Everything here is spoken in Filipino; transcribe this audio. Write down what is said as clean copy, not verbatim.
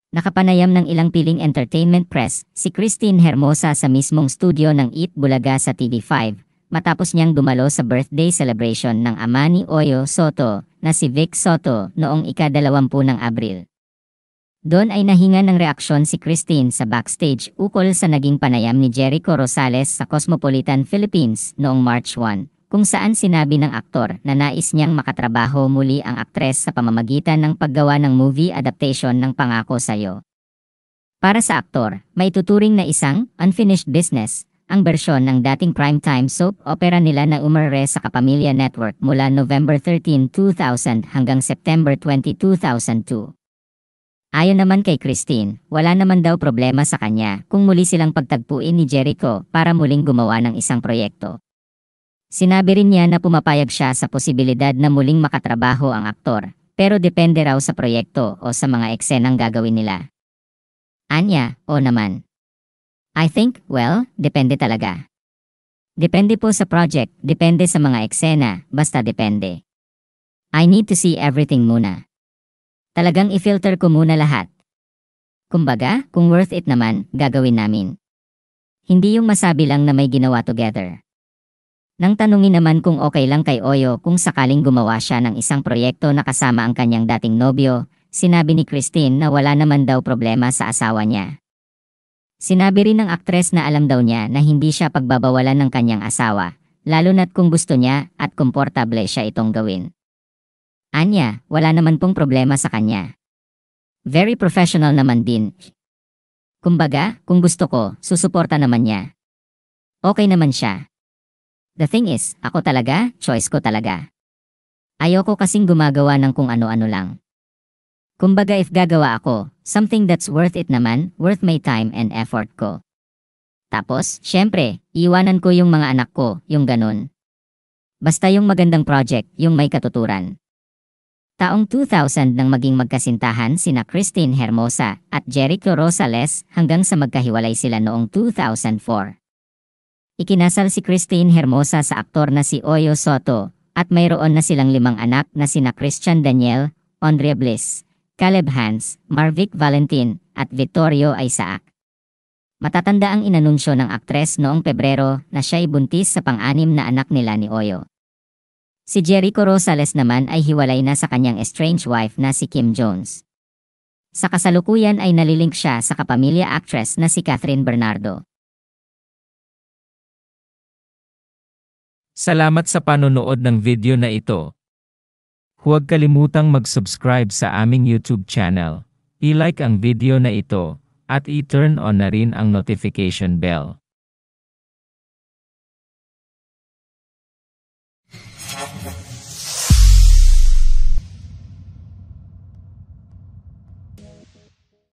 Nakapanayam ng ilang piling entertainment press, si Christine Hermosa sa mismong studio ng Eat Bulaga sa TV5, matapos niyang dumalo sa birthday celebration ng ama ni Oyo Soto, na si Vic Soto, noong ika-20 ng Abril. Doon ay nahinga ng reaksyon si Christine sa backstage ukol sa naging panayam ni Jericho Rosales sa Cosmopolitan Philippines noong March 1. Kung saan sinabi ng aktor na nais niyang makatrabaho muli ang aktres sa pamamagitan ng paggawa ng movie adaptation ng Pangako Sa'yo. Para sa aktor, may tuturing na isang unfinished business, ang bersyon ng dating primetime soap opera nila na umarere sa Kapamilya Network mula November 13, 2000 hanggang September 20, 2002. Ayon naman kay Christine, wala naman daw problema sa kanya kung muli silang pagtagpuin ni Jericho para muling gumawa ng isang proyekto. Sinabi rin niya na pumapayag siya sa posibilidad na muling makatrabaho ang aktor, pero depende raw sa proyekto o sa mga eksenang gagawin nila. Anya, o naman. I think, well, depende talaga. Depende po sa project, depende sa mga eksena, basta depende. I need to see everything muna. Talagang i-filter ko muna lahat. Kumbaga, kung worth it naman, gagawin namin. Hindi yung masabi lang na may ginawa together. Nang tanungin naman kung okay lang kay Oyo kung sakaling gumawa siya ng isang proyekto na kasama ang kanyang dating nobyo, sinabi ni Christine na wala naman daw problema sa asawa niya. Sinabi rin ng aktres na alam daw niya na hindi siya pagbabawalan ng kanyang asawa, lalo na't kung gusto niya at komportable siya itong gawin. Anya, wala naman pong problema sa kanya. Very professional naman din. Kumbaga, kung gusto ko, susuporta naman niya. Okay naman siya. The thing is, ako talaga, choice ko talaga. Ayoko kasing gumagawa ng kung ano-ano lang. Kumbaga if gagawa ako, something that's worth it naman, worth my time and effort ko. Tapos, syempre, iwanan ko yung mga anak ko, yung ganun. Basta yung magandang project, yung may katuturan. Taong 2000 nang maging magkasintahan sina Christine Hermosa at Jericho Rosales hanggang sa magkahiwalay sila noong 2004. Ikinasal si Christine Hermosa sa aktor na si Oyo Soto at mayroon na silang 5 anak na sina Christian Daniel, Andrea Bliss, Caleb Hans, Marvic Valentin at Vittorio Isaac. Matatanda ang inanunsyo ng aktres noong Pebrero na siya'y buntis sa pang-6 na anak nila ni Oyo. Si Jericho Rosales naman ay hiwalay na sa kanyang estranged wife na si Kim Jones. Sa kasalukuyan ay nalilink siya sa kapamilya actress na si Catherine Bernardo. Salamat sa panonood ng video na ito. Huwag kalimutang mag-subscribe sa aming YouTube channel, i-like ang video na ito, at i-turn on na rin ang notification bell.